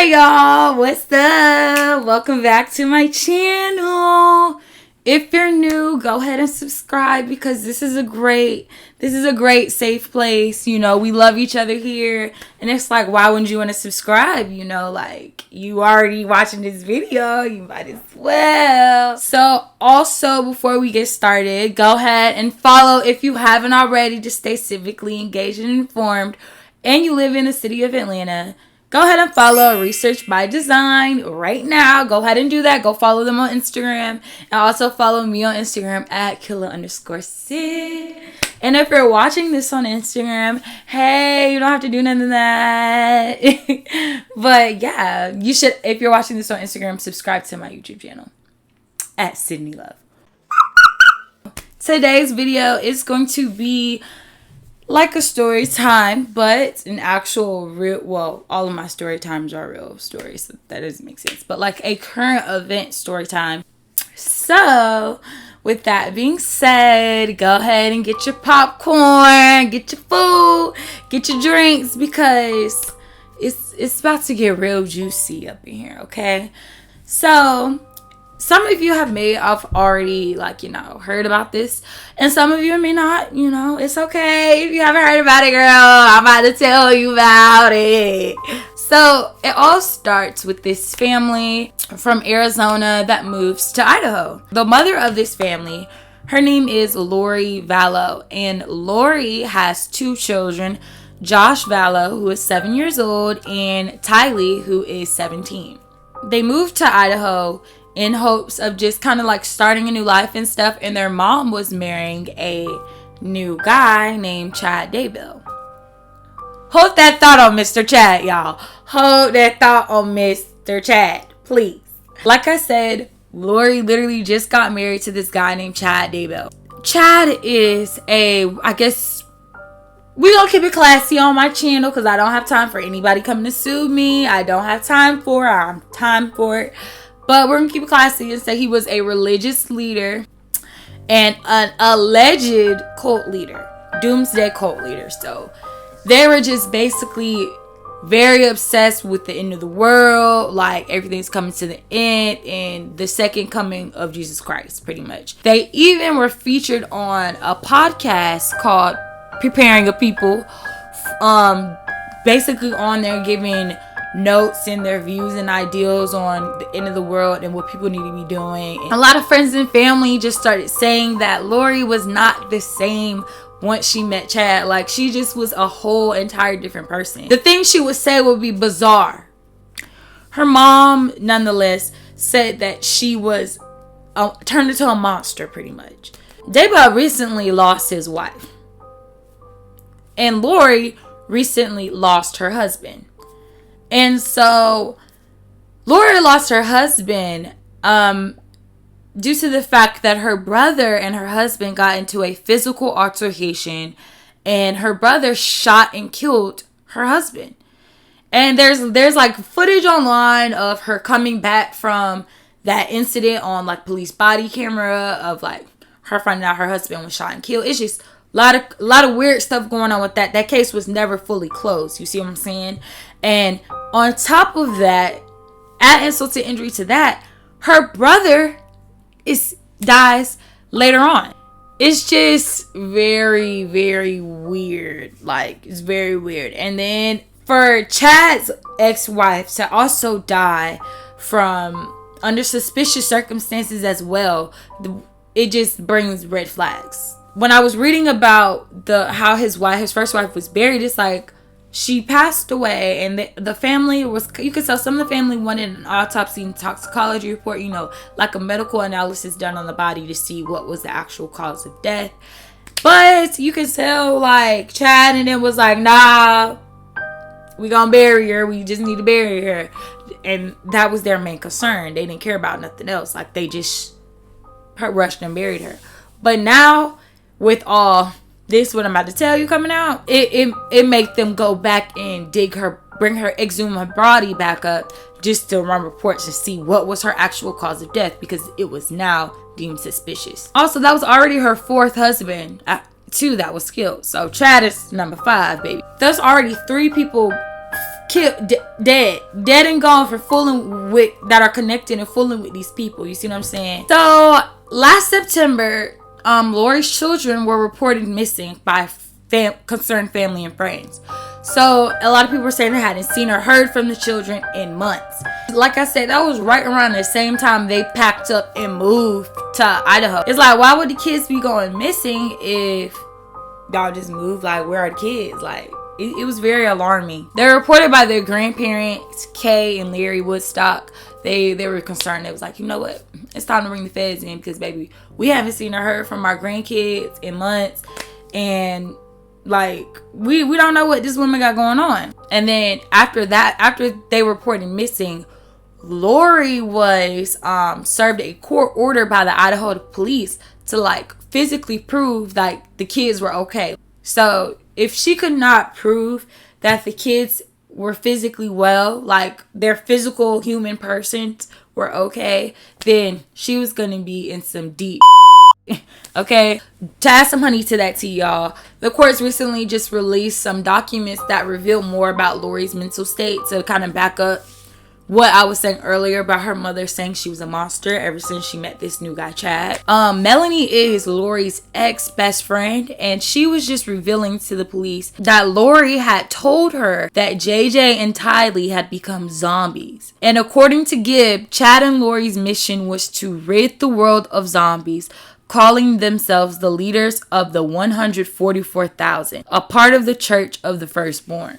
Hey y'all, what's up? Welcome back to my channel. If you're new, go ahead and subscribe because this is a great safe place. You know, we love each other here. And it's like, why wouldn't you want to subscribe? You know, like, you already watching this video, you might as well. So also, before we get started, go ahead and follow if you haven't already to stay civically engaged and informed and you live in the city of Atlanta. Go ahead and follow Research by Design right now. Go ahead and do that. Go follow them on Instagram. And also follow me on Instagram at Killa_Sid. And if you're watching this on Instagram, hey, you don't have to do none of that. But yeah, you should, if you're watching this on Instagram, subscribe to my YouTube channel at Sydney Love. Today's video is going to be like a story time, but an actual real, well, all of my story times are real stories, so that doesn't make sense, but like a current event story time. So with that being said, go ahead and get your popcorn, get your food, get your drinks, because it's about to get real juicy up in here, okay? So some of you have already, like, you know, heard about this. And some of you may not, you know, it's okay. If you haven't heard about it, girl, I'm about to tell you about it. So it all starts with this family from Arizona that moves to Idaho. The mother of this family, her name is Lori Vallow. And Lori has two children, Josh Vallow, who is 7 years old, and Tylee, who is 17. They moved to Idaho in hopes of just kind of like starting a new life and stuff. And their mom was marrying a new guy named Chad Daybell. Hold that thought on Mr. Chad, y'all. Hold that thought on Mr. Chad, please. Like I said, Lori literally just got married to this guy named Chad Daybell. Chad is I guess we gonna keep it classy on my channel because I don't have time for anybody coming to sue me. I don't have time for it. But we're going to keep it classy and say he was a religious leader and an alleged cult leader. Doomsday cult leader. So they were just basically very obsessed with the end of the world. Like everything's coming to the end and the second coming of Jesus Christ, pretty much. They even were featured on a podcast called Preparing a People. Basically on there giving notes and their views and ideals on the end of the world and what people need to be doing. And a lot of friends and family just started saying that Lori was not the same once she met Chad. Like, she just was a whole entire different person. The things she would say would be bizzare. Her mom, nonetheless, said that she was turned into a monster, pretty much. Daybell recently lost his wife. And Lori recently lost her husband. And so Lori lost her husband due to the fact that her brother and her husband got into a physical altercation and her brother shot and killed her husband. And there's like footage online of her coming back from that incident on like police body camera of like her finding out her husband was shot and killed. It's just a lot of weird stuff going on with that. That case was never fully closed. You see what I'm saying? And on top of that, add insult to injury to that, her brother dies later on. It's just very, very weird. Like, it's very weird. And then for Chad's ex-wife to also die from under suspicious circumstances as well, it just brings red flags. When I was reading about how his first wife was buried, it's like she passed away, and the family was, you could tell some of the family wanted an autopsy and toxicology report, you know, like a medical analysis done on the body to see what was the actual cause of death. But you could tell like Chad and it was like, nah, we gonna bury her. We just need to bury her. And that was their main concern. They didn't care about nothing else. Like, they just rushed and buried her. But now, with all this, what I'm about to tell you coming out, it make them go back and bring her, exhume her body back up just to run reports to see what was her actual cause of death, because it was now deemed suspicious. Also, that was already her fourth husband, too, that was killed. So Chad is number 5, baby. There's already 3 people killed, dead and gone for fooling with, that are connected and fooling with these people. You see what I'm saying? So last September, Lori's children were reported missing by concerned family and friends. So a lot of people were saying they hadn't seen or heard from the children in months. Like I said, that was right around the same time they packed up and moved to Idaho. It's like, why would the kids be going missing if y'all just moved? Like, where are the kids? Like, it was very alarming. They're reported by their grandparents, Kay and Larry Woodstock. They were concerned. They was like, you know what? It's time to bring the feds in because, baby, we haven't seen or heard from our grandkids in months. And, like, we don't know what this woman got going on. And then after that, after they reported missing, Lori was served a court order by the Idaho police to, like, physically prove, like, the kids were okay. So if she could not prove that the kids were physically well, like their physical human persons were okay, then she was gonna be in some deep okay. To add some honey to that tea, y'all, the courts recently just released some documents that reveal more about Lori's mental state to kind of back up what I was saying earlier about her mother saying she was a monster ever since she met this new guy, Chad. Melanie is Lori's ex-best friend, and she was just revealing to the police that Lori had told her that JJ and Tylee had become zombies. And according to Gibb, Chad and Lori's mission was to rid the world of zombies, calling themselves the leaders of the 144,000, a part of the Church of the Firstborn.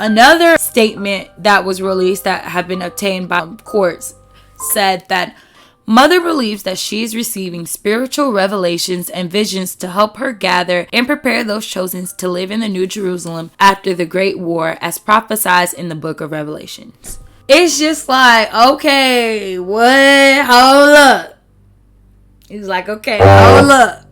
Another statement that was released that have been obtained by courts said that Mother believes that she is receiving spiritual revelations and visions to help her gather and prepare those chosen to live in the New Jerusalem after the Great War as prophesied in the book of Revelations. It's just like, okay, what? Hold up. He's like, okay, hold up.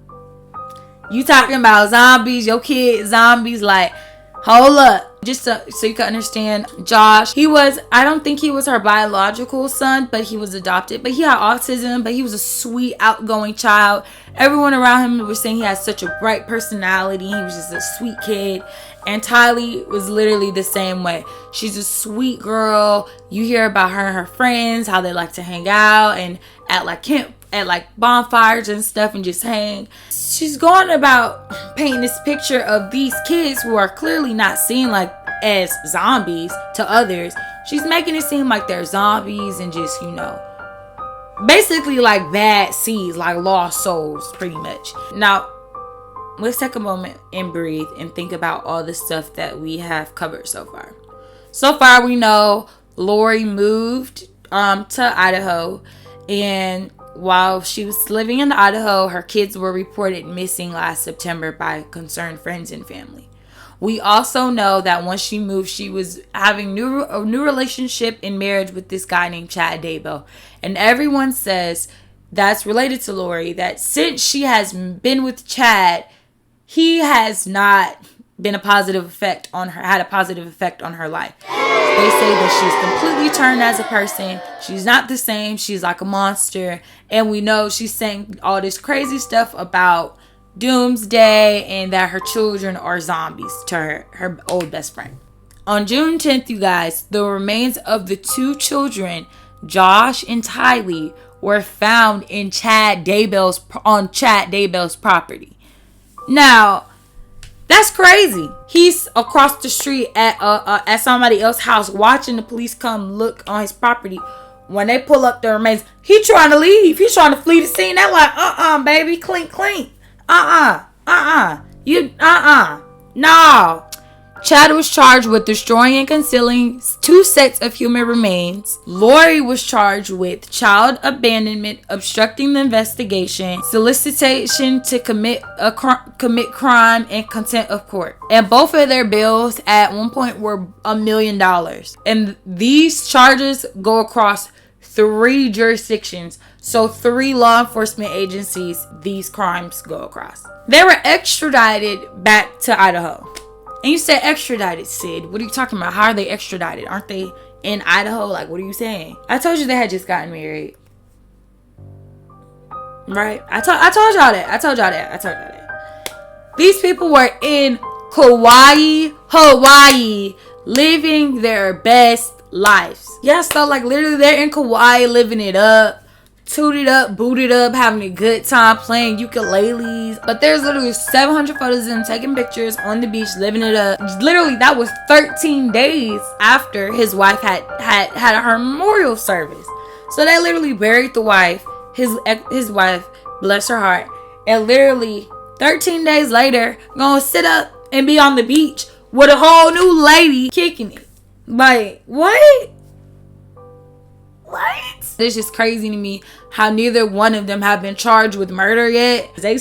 You talking about zombies, your kid zombies, like, hold up. Just so you can understand, Josh, I don't think he was her biological son, but he was adopted. But he had autism, but he was a sweet, outgoing child. Everyone around him was saying he had such a bright personality. He was just a sweet kid. And Tylee was literally the same way. She's a sweet girl. You hear about her and her friends, how they like to hang out and at like bonfires and stuff and just hang. She's going about painting this picture of these kids who are clearly not seen like as zombies to others. She's making it seem like they're zombies and just, you know, basically like bad seeds, like lost souls, pretty much. Now, let's take a moment and breathe and think about all the stuff that we have covered so far. So far, we know Lori moved to Idaho, and while she was living in Idaho, her kids were reported missing last September by concerned friends and family. We also know that once she moved, she was having a new relationship in marriage with this guy named Chad Daybell. And everyone says that's related to Lori, that since she has been with Chad, he has not been had a positive effect on her life. They say that she's completely turned as a person. She's not the same. She's like a monster. And we know she's saying all this crazy stuff about doomsday and that her children are zombies to her old best friend. On June 10th, you guys, the remains of the two children, Josh and Tylee, were found in Chad Daybell's property. Now, that's crazy. He's across the street at somebody else's house watching the police come look on his property. When they pull up the remains, he trying to leave. He's trying to flee the scene. They're like, baby, clink. No. Chad was charged with destroying and concealing 2 sets of human remains. Lori was charged with child abandonment, obstructing the investigation, solicitation to commit crime, and contempt of court. And both of their bills at one point were $1 million. And these charges go across 3 jurisdictions. So 3 law enforcement agencies these crimes go across. They were extradited back to Idaho. And you said extradited, Sid. What are you talking about? How are they extradited? Aren't they in Idaho? Like, what are you saying? I told you they had just gotten married. Right? I told y'all that. These people were in Hawaii, living their best lives. Yeah, so like literally they're in Kauai living it up, tooted up, booted up, having a good time playing ukuleles. But there's literally 700 photos of them taking pictures on the beach, living it up. Literally, that was 13 days after his wife had her memorial service. So they literally buried the wife, his wife, bless her heart, and literally 13 days later, gonna sit up and be on the beach with a whole new lady kicking it. Like, what? It's just crazy to me how neither one of them have been charged with murder yet. They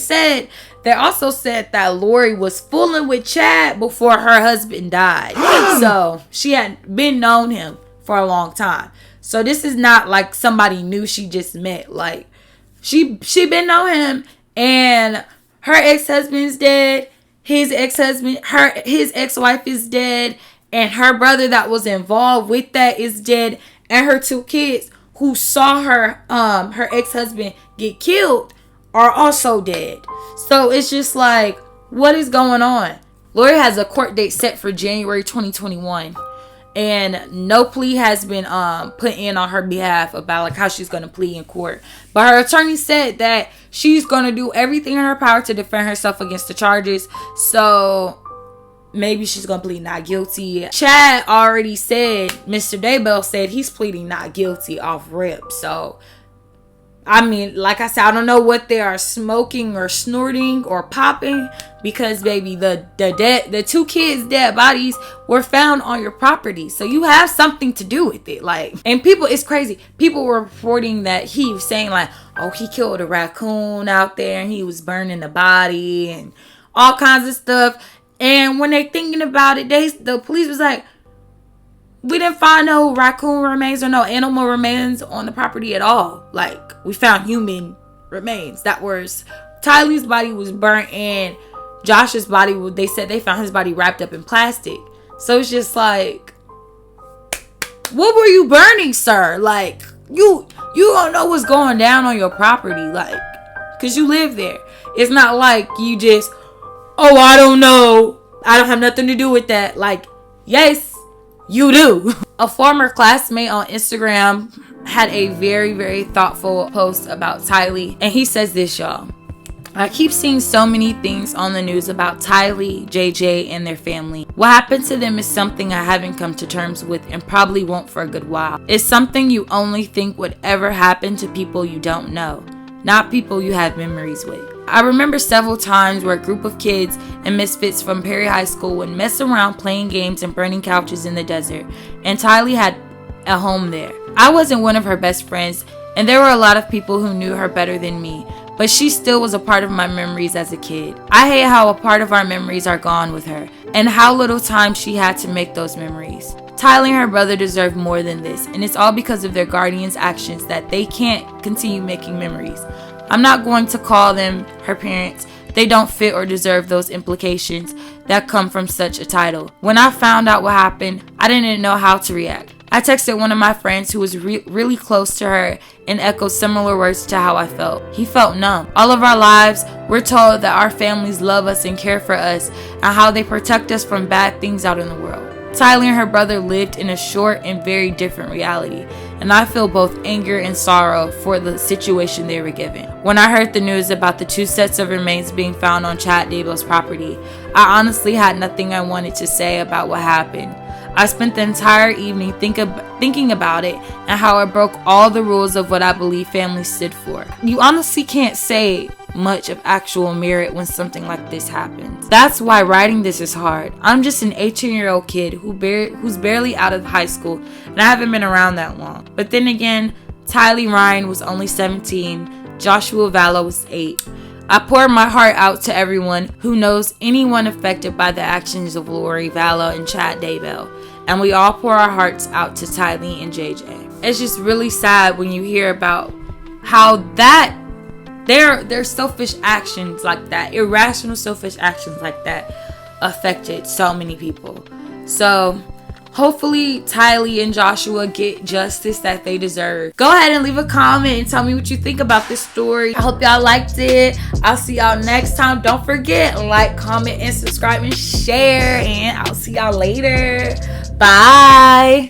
also said that Lori was fooling with Chad before her husband died. So she had been known him for a long time. So this is not like somebody new she just met. Like, she been knowing him, and her ex-husband's dead. His ex-wife is dead, and her brother that was involved with that is dead, and her 2 kids who saw her ex-husband get killed are also dead. So it's just like, what is going on? Lori has a court date set for January 2021, and no plea has been put in on her behalf about like how she's going to plead in court. But her attorney said that she's going to do everything in her power to defend herself against the charges. So maybe she's going to plead not guilty. Chad already said, Mr. Daybell said he's pleading not guilty off rip. So, I mean, like I said, I don't know what they are smoking or snorting or popping, because baby, the 2 kids' dead bodies were found on your property. So you have something to do with it. Like, and people, it's crazy. People were reporting that he was saying like, oh, he killed a raccoon out there and he was burning the body and all kinds of stuff. And when they thinking about it, the police was like, we didn't find no raccoon remains or no animal remains on the property at all. Like, we found human remains. That was, Tylee's body was burnt, and Josh's body, they said they found his body wrapped up in plastic. So it's just like, what were you burning, sir? Like, you don't know what's going down on your property, like, because you live there. It's not like you just, oh, I don't know, I don't have nothing to do with that. Like, yes, you do. A former classmate on Instagram had a very, very thoughtful post about Tylee, and he says this, y'all. I keep seeing so many things on the news about Tylee, JJ, and their family. What happened to them is something I haven't come to terms with and probably won't for a good while. It's something you only think would ever happen to people you don't know, not people you have memories with. I remember several times where a group of kids and misfits from Perry High School would mess around playing games and burning couches in the desert, and Tylee had a home there. I wasn't one of her best friends, and there were a lot of people who knew her better than me, but she still was a part of my memories as a kid. I hate how a part of our memories are gone with her, and how little time she had to make those memories. Tylee and her brother deserve more than this, and it's all because of their guardians' actions that they can't continue making memories. I'm not going to call them her parents. They don't fit or deserve those implications that come from such a title. When I found out what happened, I didn't know how to react. I texted one of my friends who was really close to her and echoed similar words to how I felt. He felt numb. All of our lives, we're told that our families love us and care for us and how they protect us from bad things out in the world. Tylee and her brother lived in a short and very different reality, and I feel both anger and sorrow for the situation they were given. When I heard the news about the 2 sets of remains being found on Chad Daybell's property, I honestly had nothing I wanted to say about what happened. I spent the entire evening thinking about it and how it broke all the rules of what I believe family stood for. You honestly can't say much of actual merit when something like this happens. That's why writing this is hard. I'm just an 18-year-old kid who's barely out of high school, and I haven't been around that long. But then again, Tylee Ryan was only 17, Joshua Vallow was 8. I pour my heart out to everyone who knows anyone affected by the actions of Lori Vallow and Chad Daybell, and we all pour our hearts out to Tylee and JJ. It's just really sad when you hear about how that their selfish actions like that, irrational selfish actions like that, affected so many people. So hopefully Tylee and Joshua get justice that they deserve. Go ahead and leave a comment and tell me what you think about this story. I hope y'all liked it. I'll see y'all next time. Don't forget, like, comment, and subscribe and share. And I'll see y'all later. Bye.